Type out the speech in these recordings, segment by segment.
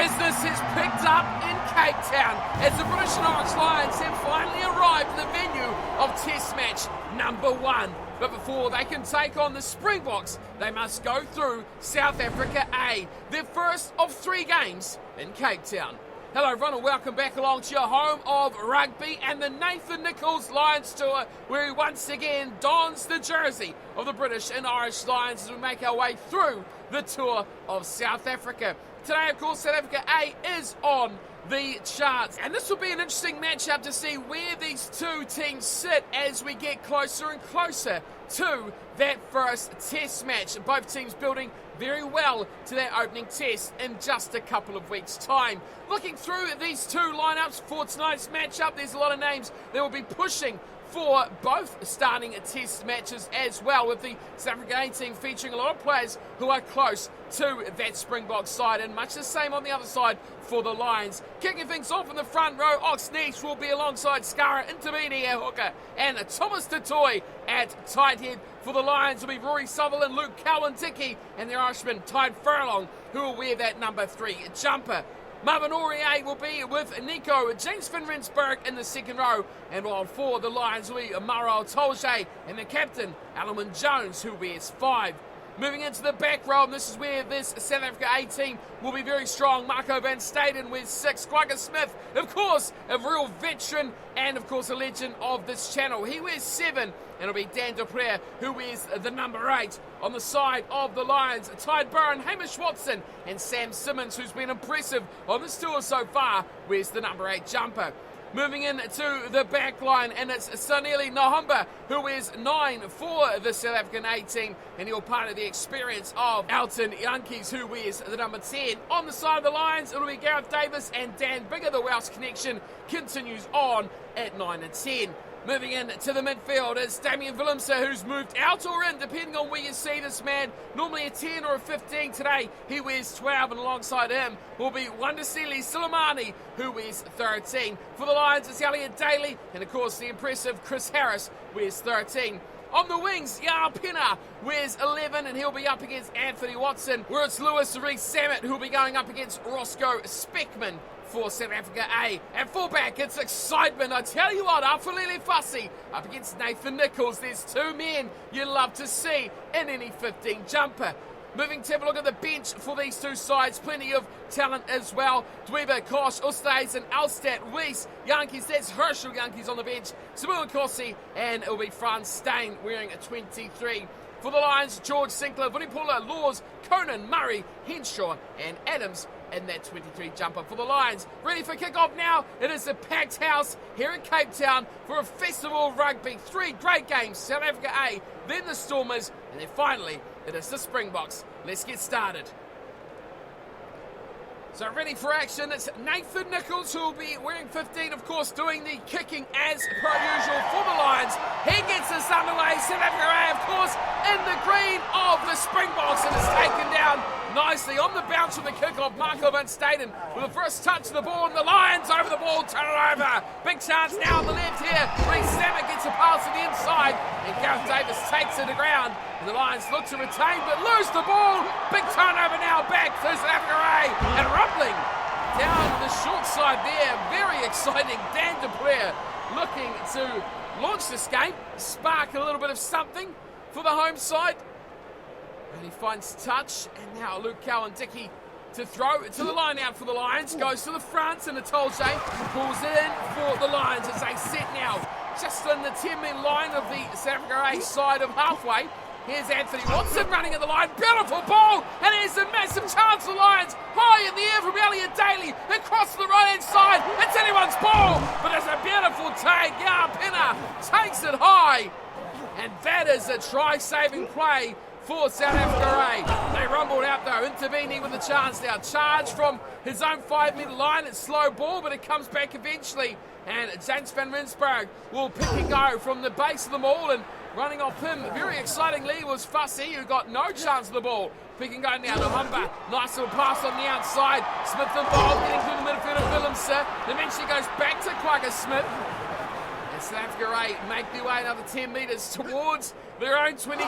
Business is picked up in Cape Town as the British and Irish Lions have finally arrived at the venue of Test match number 1. But before they can take on the Springboks, they must go through South Africa A, their first of 3 games in Cape Town. Hello everyone and welcome back along to your home of rugby and the Nathan Nicholls Lions Tour, where he once again dons the jersey of the British and Irish Lions as we make our way through the tour of South Africa. Today, of course, South Africa A is on the charts, and this will be an interesting matchup to see where these two teams sit as we get closer and closer to that first test match. Both teams building very well to their opening test in just a couple of weeks' time. Looking through these two lineups for tonight's matchup, there's a lot of names that will be pushing for both starting test matches as well, with the South Africa A team featuring a lot of players who are close to that Springbok side, and much the same on the other side for the Lions. Kicking things off in the front row, Oxneach will be alongside Skara Intabini at hooker and Thomas Tatoy at tight head. For the Lions will be Rory Sutherland, Luke Cowan-Dickey, and their Irishman Tide Furlong, who will wear that number 3 jumper. Marvin Aurier will be with Nico James van Rensburg in the second row, and while for the Lions will be Maro Tolje and the captain, Alwyn Jones, who wears 5. Moving into the back row, and this is where this South Africa A team will be very strong. Marco van Staden wears 6. Quagga Smith, of course, a real veteran and, of course, a legend of this channel. He wears 7, and it'll be Dan de Preer who wears the number 8. On the side of the Lions, Tide Burren, Hamish Watson, and Sam Simmons, who's been impressive on this tour so far, wears the number 8 jumper. Moving into the back line, and it's Saneli Nahamba who wears 9 for the South African A team, and he'll part of the experience of Elton Jantjies, who wears the number 10. On the side of the Lions, it'll be Gareth Davis and Dan Bigger. The Welsh connection continues on at 9 and 10. Moving in to the midfield is Damian Willemse, who's moved out or in, depending on where you see this man. Normally a 10 or a 15. Today, he wears 12, and alongside him will be Wandisile Silimani, who wears 13. For the Lions, it's Elliot Daly, and of course, the impressive Chris Harris wears 13. On the wings, Yar Pena wears 11, and he'll be up against Anthony Watson, where it's Lewis Rees-Sammet who'll be going up against Roscoe Speckman for South Africa A. At fullback, it's excitement. I tell you what, Afulele Fussy up against Nathan Nicholls. There's 2 men you love to see in any 15 jumper. Moving to have a look at the bench for these two sides. Plenty of talent as well. Dweber, Kosh, Ustays, and Alstad, Weiss, Jantjies. That's Herschel Jantjies on the bench. Samuel Kossi, and it'll be Frans Steyn wearing a 23. For the Lions, George Sinclair, Vunipula, Laws, Conan, Murray, Henshaw, and Adams in that 23 jumper. For the Lions, ready for kickoff now. It is a packed house here in Cape Town for a festival of rugby. 3 great games, South Africa A, then the Stormers, and then finally it is the Springboks. Let's get started. So ready for action, it's Nathan Nicholls who will be wearing 15, of course, doing the kicking as per usual for the Lions. He gets us underway. South Africa A, of course, in the green of the Springboks, and is taken down nicely on the bounce from the kickoff. Marco van Staden with the first touch of the ball, and the Lions over the ball, turn it over. Big chance now on the left here. Rees-Sammet gets a pass to the inside, and Gareth Davis takes it to ground. And the Lions look to retain, but lose the ball. Big turnover now back to South Africa A, and rumbling down the short side there. Very exciting. Dan de Preer looking to launch this game, spark a little bit of something for the home side. And he finds touch, and now Luke Cowan-Dickey to throw to the line out for the Lions. Goes to the front, and Tolje pulls it in for the Lions as they sit now just on the 10-man line of the South Africa A side of halfway. Here's Anthony Watson running at the line. Beautiful ball, and here's a massive chance for the Lions. High in the air from Elliot Daly. Across the right-hand side. It's anyone's ball, but it's a beautiful take. Yar Pena takes it high, and that is a try-saving play for South Africa A. They rumbled out though. Intabini with a chance now. Charge from his own 5-metre line. It's slow ball, but it comes back eventually. And James van Rensburg will pick and go from the base of the maul, and running off him very excitingly was Fussy, who got no chance of the ball. Pick and go now to Humber. Nice little pass on the outside. Smith involved, getting through the midfield of Willemse. Then eventually goes back to Quagga Smith. And South Africa A make their way another 10 metres towards their own 22.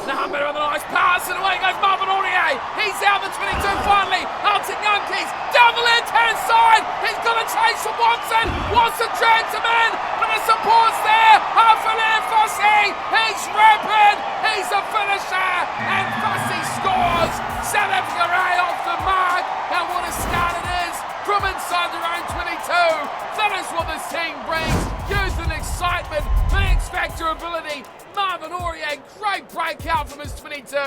Nahamba with a nice pass, and away goes Marvin Aurier. He's out the 22 finally. Elton Jantjies down on the chase from Watson. Watson drags him in, but the support's there. Half-a-lane Fussy. He's rapid. He's a finisher. And Fussy scores. South Africa off the mark. And what a start it is from inside their own 22. That is what this team brings. Youth and excitement, the X-Factor ability. Marvin Aurier, great breakout from his 22.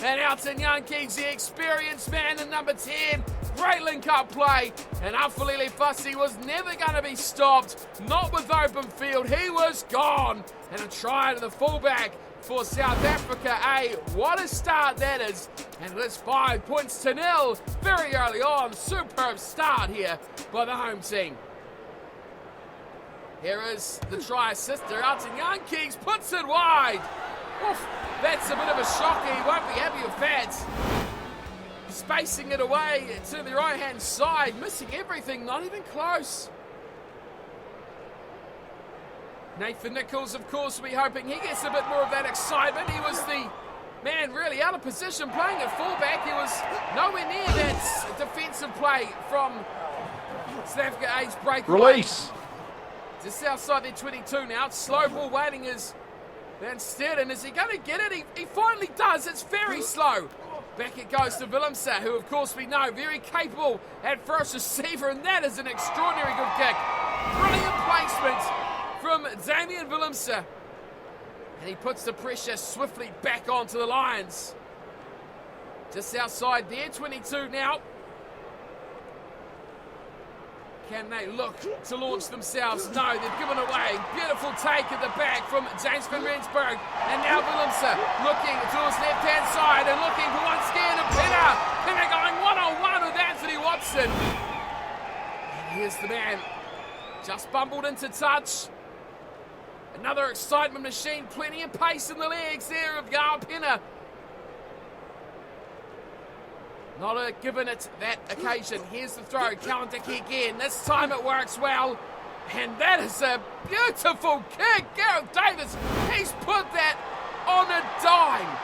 And Elton Yankees, the experienced man in number 10. Great link-up play. And Afulele Fussy was never going to be stopped. Not with open field. He was gone. And a try to the fullback for South Africa. What a start that is. And it is 5 points to 0 very early on. Superb start here by the home team. Here is the try assister. Elton Yankees puts it wide. Oof, that's a bit of a shocker. He won't be happy with that. Spacing it away to the right-hand side. Missing everything, not even close. Nathan Nicholls, of course, will be hoping he gets a bit more of that excitement. He was the man really out of position playing at fullback. He was nowhere near that defensive play from South Africa A's breakaway. Release. Just outside their 22 now. Slow ball waiting is Van Steeden. Is he going to get it? He finally does. It's very slow. Back it goes to Willemse, who of course we know very capable at first receiver, and that is an extraordinary good kick. Brilliant placement from Damian Willemse. And he puts the pressure swiftly back onto the Lions. Just outside their 22 now. Can they look to launch themselves? No, they've given away. Beautiful take at the back from James van Rensburg. And now Willemse looking towards left-hand side and looking for one scan of Pinner. Pinner going one-on-one with Anthony Watson. And here's the man. Just bumbled into touch. Another excitement machine. Plenty of pace in the legs there of Garl Pinner. Not a given it that occasion. Here's the throw. Kalendiki again. This time it works well. And that is a beautiful kick. Gareth Davis, he's put that on a dime.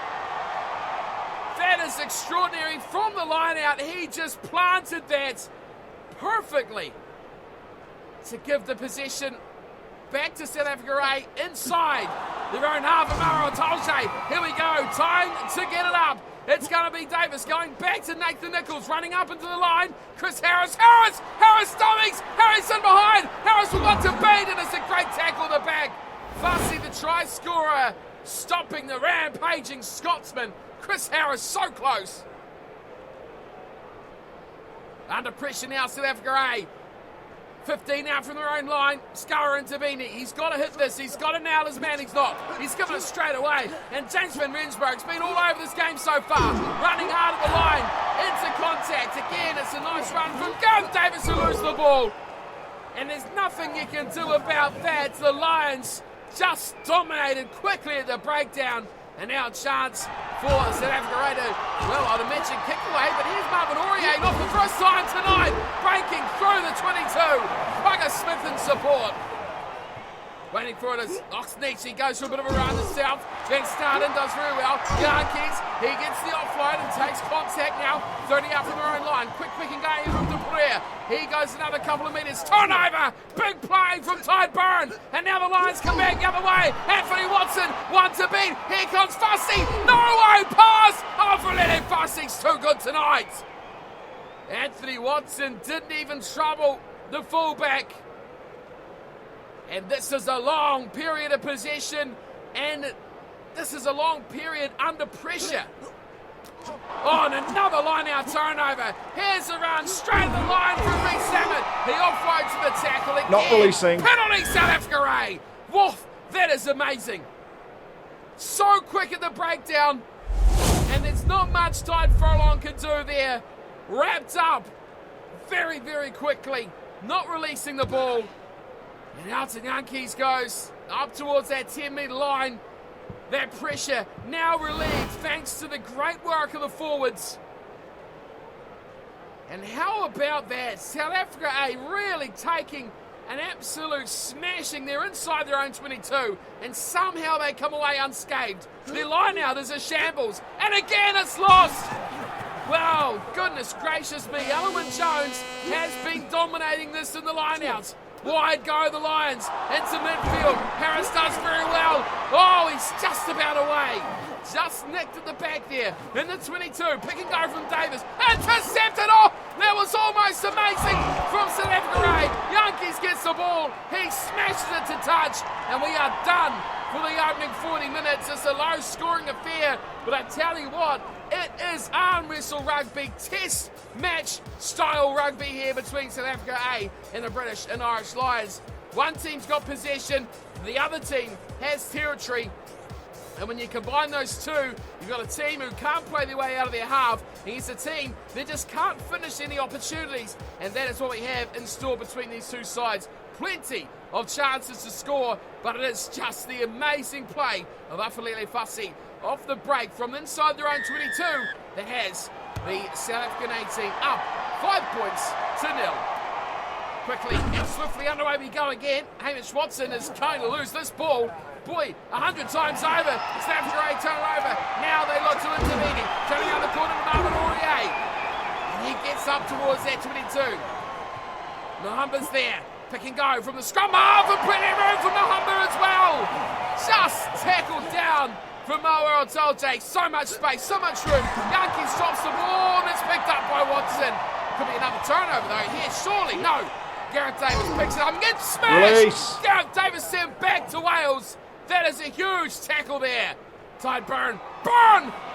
That is extraordinary. From the line out, he just planted that perfectly to give the possession back to South Africa A inside their own half of Maro Tolche. Here we go. Time to get it up. It's going to be Davis going back to Nathan Nicholls, running up into the line. Chris Harris. Harris stomachs. Harris in behind. Harris will want to beat, and it's a great tackle in the back. Fussy, the try scorer, stopping the rampaging Scotsman. Chris Harris so close. Under pressure now, South Africa A. 15 out from their own line. Scara intervening. He's got to hit this. He's got to nail his man. He's not. He's given it straight away. And James van Rensburg's been all over this game so far. Running hard at the line. Into contact. Again, it's a nice run from Gareth Davis who loses the ball. And there's nothing you can do about that. The Lions just dominated quickly at the breakdown. And now a chance for South Africa to, well, I'd imagine kick away, but here's Marvin Aurier, not for the first time tonight, breaking through the 22. Bugger Smith in support. Waiting for it as Oxneche goes for a bit of a run to south. Van Staden does very well. Yankees, he gets the offload and takes contact now. 30 out from their own line. Quick picking game from De Bruyne. He goes another couple of metres. Turnover. Big play from Tide Byrne. And now the Lions come back the other way. Anthony Watson, one to beat. Here comes Fussy. No way pass. Oh, for Lenny Fussy's too good tonight. Anthony Watson didn't even trouble the fullback. And this is a long period of possession, and this is a long period under pressure. Oh, and another line-out turnover. Here's a run straight to the line from Reece Salmon. He offloads the tackle again. Not releasing. Penalty, South Africa A. Woof, that is amazing. So quick at the breakdown, and there's not much Tide Furlong can do there. Wrapped up very, very quickly, not releasing the ball. And Elton Yankees goes up towards that 10-metre line. That pressure now relieved thanks to the great work of the forwards. And how about that? South Africa A really taking an absolute smashing. They're inside their own 22, and somehow they come away unscathed. Their line out is a shambles, and again it's lost. Well, goodness gracious me, Elwyn Jones has been dominating this in the lineouts. Wide go the Lions into midfield. Harris does very well. Oh, he's just about away. Just nicked at the back there. In the 22, pick and go from Davis. Intercepted! Oh, that was almost amazing from South Africa. Yankees gets the ball. He smashes it to touch. And we are done for the opening 40 minutes. It's a low-scoring affair. But I tell you what, it is arm wrestle rugby, test match style rugby here between South Africa A and the British and Irish Lions. One team's got possession, the other team has territory. And when you combine those two, you've got a team who can't play their way out of their half against a team that just can't finish any opportunities. And that is what we have in store between these two sides. Plenty of chances to score, but it is just the amazing play of Afulele Fassi off the break from inside their own 22 that has the South African A team up 5 points to 0. Quickly and swiftly underway we go again. Hamish Watson is going to lose this ball. Boy, 100 times over. South Africa A turn over. Now they look to intervene. Turning out the corner to Marvin Aurier. And he gets up towards that 22. Nahamba's there. Pick and go from the scrum half and plenty of room for Nahamba as well. Just tackled down from Moa Otolje. So much space, so much room. Yankees drops the ball and it's picked up by Watson. Could be another turnover though here, surely. No. Gareth Davis picks it up and gets smashed. Release. Gareth Davis sent back to Wales. That is a huge tackle there. Tide Burn.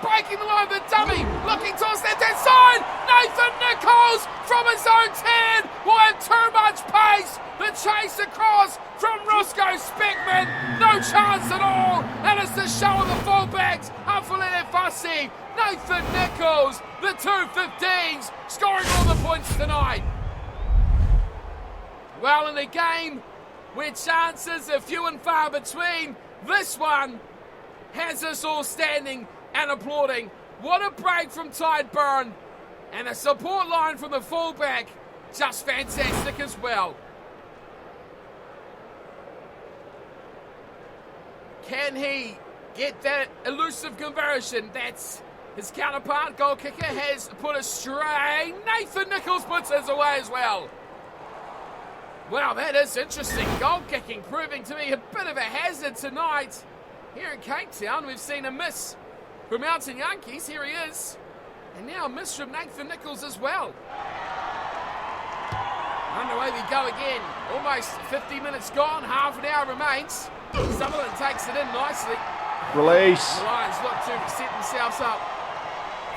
Breaking the line with the dummy. Looking towards that side. Nathan Nicholls from his own 10. Will have too much pace. The chase across from Roscoe Speckman. No chance at all. And it's the show of the fullbacks. Afulele Fassi. Nathan Nicholls. The 215s scoring all the points tonight. Well, in a game where chances are few and far between, this one has us all standing and applauding. What a break from Tide Burn, and a support line from the fullback, just fantastic as well. Can he get that elusive conversion? That's his counterpart, goal kicker, has put astray. Nathan Nicholls puts his away as well. Well, that is interesting. Goal kicking proving to be a bit of a hazard tonight. Here in Cape Town, we've seen a miss from Mountain Yankees. Here he is. And now a miss from Nathan Nicholls as well. Underway we go again. Almost 50 minutes gone. Half an hour remains. Sutherland takes it in nicely. Release. The Lions look to set themselves up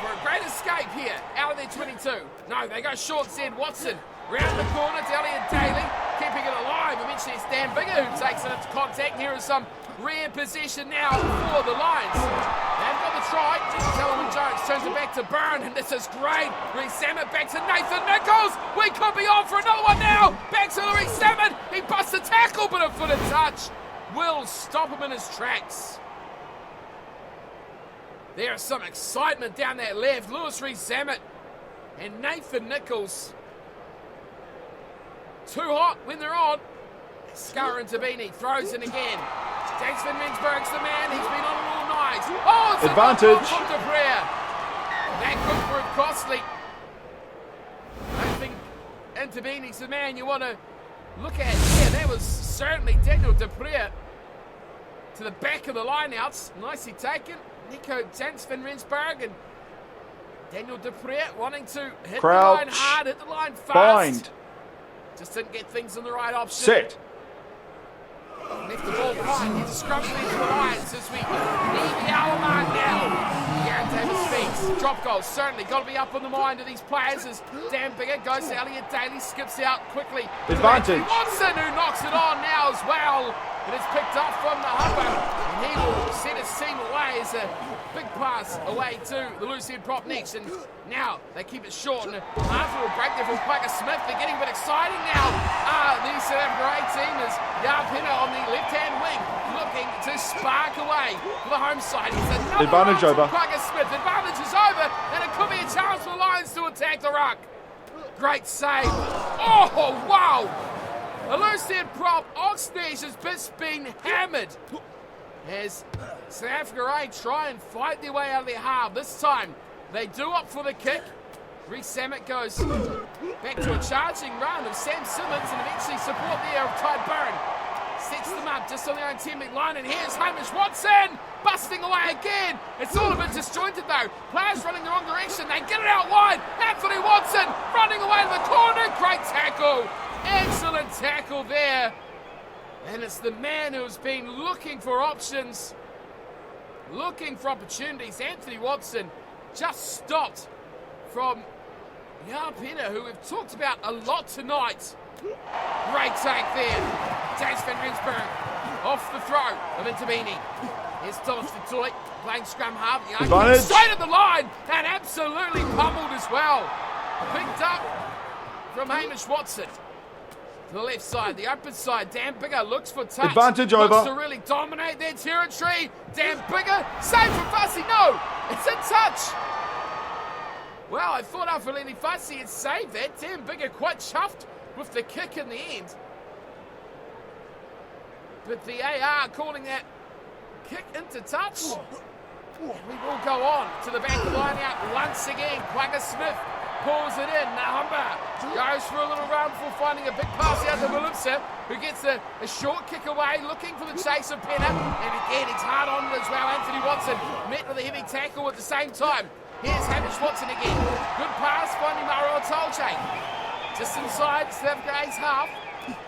for a great escape here. Out of their 22. No, they go short, said Watson. Round the corner to Elliot Daly, keeping it alive. Eventually it's Dan Bigger who takes it into contact. Here is some rare possession now for the Lions. They've got the try. Elwyn Jones turns it back to Byrne, and this is great. Reece Salmon back to Nathan Nicholls. We could be on for another one now. Back to Reece Salmon. He busts a tackle, but a footed touch will stop him in his tracks. There's some excitement down that left. Lewis Reece Salmon and Nathan Nicholls. Too hot when they're on. Scurra into Beanie, throws in again. James Van Rensburg's the man, he's been on it all night. Oh, it's advantage from De Prayer. That could prove costly. I think Interbeanie's the man you want to look at. Yeah, that was certainly Daniel De Prayer to the back of the lineouts. Nicely taken. Nico James Van Rensburg and Daniel De Prayer wanting to hit Crouch. the line hard, hit the line fast. Bind. Just didn't get things in the right option. Set. Left the ball behind. He's a scrum lead for the Lions as we need the hour mark now. Gareth Davis speaks. Drop goals, certainly. Got to be up on the mind of these players as Dan Bigger goes to Elliot Daly, skips out quickly. Advantage. Watson who knocks it on now as well. It is picked up from the Humber. And he will set his team away as a big pass away to the loose head prop next. And now they keep it short. And after a break there from Quagga Smith, they're getting a bit exciting now. The South Africa team is Yarpina on the left-hand wing, looking to spark away for the home side. He's another advantage over. Quagga Smith. Advantage is over, and it could be a chance for the Lions to attack the ruck. Great save. Oh, wow. A loose-head prop, Oxnage has just been hammered as South Africa try and fight their way out of their half. This time, They do opt for the kick. Reece Sammet goes back to a charging run of Sam Simmons and eventually support there of Tide Byrne. Sets them up just on their own 10-metre line, and here's Hamish Watson busting away again. It's all a bit disjointed though. Players running the wrong direction. They get it out wide. Anthony Watson running away to the corner. Great tackle. Excellent tackle there. And it's the man who's been looking for options, looking for opportunities. Anthony Watson just stopped from Yarpina, who we've talked about a lot tonight. Great take there. James van Rensburg off the throw of Intabini. Here's Thomas Detroit playing scrum half. Straight at the line and absolutely pummeled as well. Picked up from Hamish Watson. To the left side, the open side. Dan Bigger looks for touch. Advantage over. Looks to really dominate their territory. Dan Bigger, save from Fussy. No, it's in touch. Well, I thought Alfalini Fussy had saved that. Dan Bigger quite chuffed with the kick in the end. But the AR calling that kick into touch. We will go on to the back line out once again. Quagga Smith pulls it in. Nahumba goes for a little run before finding a big pass out to Willemse, who gets a short kick away, looking for the chase of Penner. And again, it's hard on it as well. Anthony Watson met with a heavy tackle at the same time. Here's Hamish Watson again. Good pass, finding Maro Tolche. Just inside South Africa's half.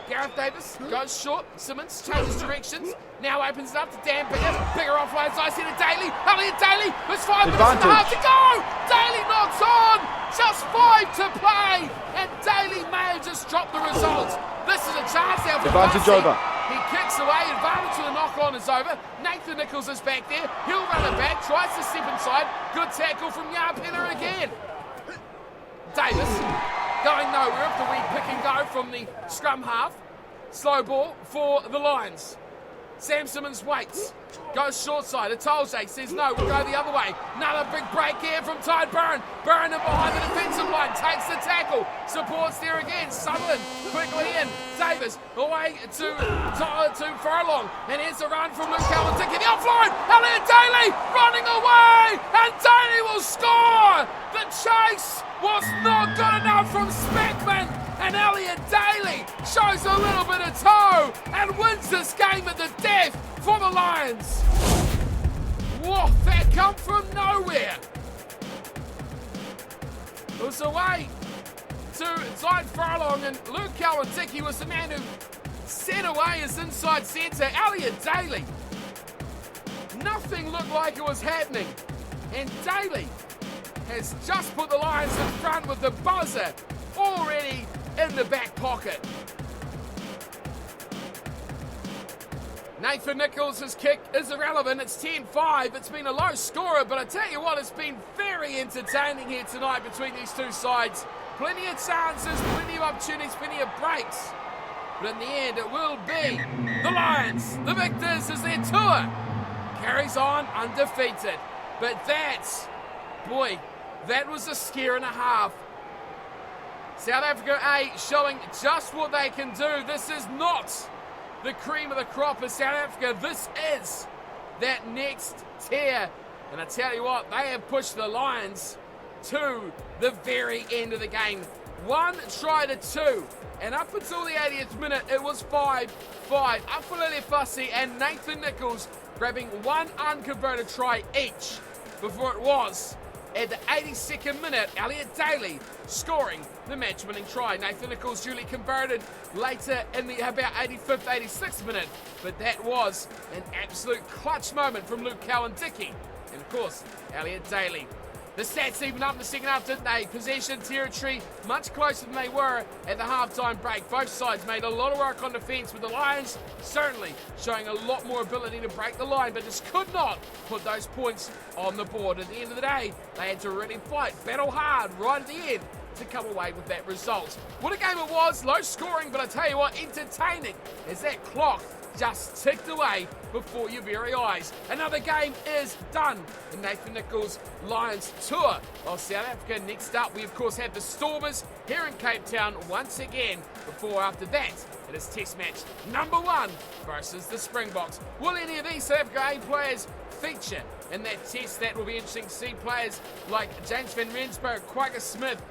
Gareth Davis goes short. Simmons changes directions. Now opens it up to Dan Bigger. Bigger offloads. I see to Daly. Elliot Daly. There's 5 minutes and a half to go. Daly knocks on. Just 5 to play. And Daly may have just dropped the result. This is a chance now for advantage Barcy. over. He kicks away. Advantage to the knock-on is over. Nathan Nicholls is back there. He'll run it back. Tries to step inside. Good tackle from Yarpina again. Davis going nowhere after we pick and go from the scrum half. Slow ball for the Lions. Sam Simmons waits. Goes short side. Atolje says no, we'll go the other way. Another big break here from Tide Byrne. Byrne in behind the defensive line. Takes the tackle. Supports there again. Sutherland quickly in. Davis away to Furlong. And here's a run from Luke Calvin. The offload. Elliot Daly running away. And Daly will score. The chase was not good enough from Speckman. And Elliot Daly shows a little bit of toe and wins this game at the death for the Lions. Whoa, that come from nowhere. It was away to Tide Furlong, and Luke Kalwatiki was the man who set away his inside centre. Elliot Daly. Nothing looked like it was happening. And Daly has just put the Lions in front with the buzzer already in the back pocket. Nathan Nicholls' kick is irrelevant. It's 10-5. It's been a low scorer, but I tell you what, it's been very entertaining here tonight between these two sides. Plenty of chances, plenty of opportunities, plenty of breaks. But in the end, it will be the Lions, the victors, as their tour carries on undefeated. But that's, boy, that was a scare and a half. South Africa A showing just what they can do. This is not the cream of the crop of South Africa. This is that next tier. And I tell you what, they have pushed the Lions to the very end of the game. 1 try to 2. And up until the 80th minute, it was 5-5. Afalele Fussy and Nathan Nicholls grabbing 1 unconverted try each before it was at the 82nd minute, Elliot Daly scoring the match-winning try. Nathan Nicholls duly converted later in the about 85th, 86th minute, but that was an absolute clutch moment from Luke Cowan-Dickey. And of course, Elliot Daly. The stats even up in the second half, didn't they? Possession, territory, much closer than they were at the half-time break. Both sides made a lot of work on defence, with the Lions certainly showing a lot more ability to break the line, but just could not put those points on the board. At the end of the day, they had to really fight, battle hard right at the end to come away with that result. What a game it was, low scoring, but I tell you what, entertaining as that clock just ticked away before your very eyes. Another game is done. The Nathan Nicholls Lions tour of South Africa. Next up, we of course have the Stormers here in Cape Town once again. Before after that, it is test match number 1 versus the Springboks. Will any of these South Africa A players feature in that test. That will be interesting to see players like James van Rensburg, Quagga Smith,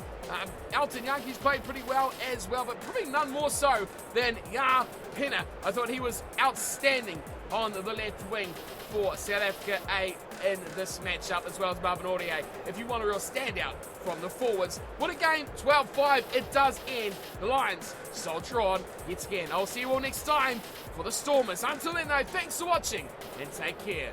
Elton Yankees played pretty well as well, but probably none more so than Yar Penner. I thought he was outstanding on the left wing for South Africa A in this matchup, as well as Marvin Aurier. If you want a real standout from the forwards, what a game, 12-5, it does end. The Lions soldier on yet again. I'll see you all next time for the Stormers. Until then though, thanks for watching and take care.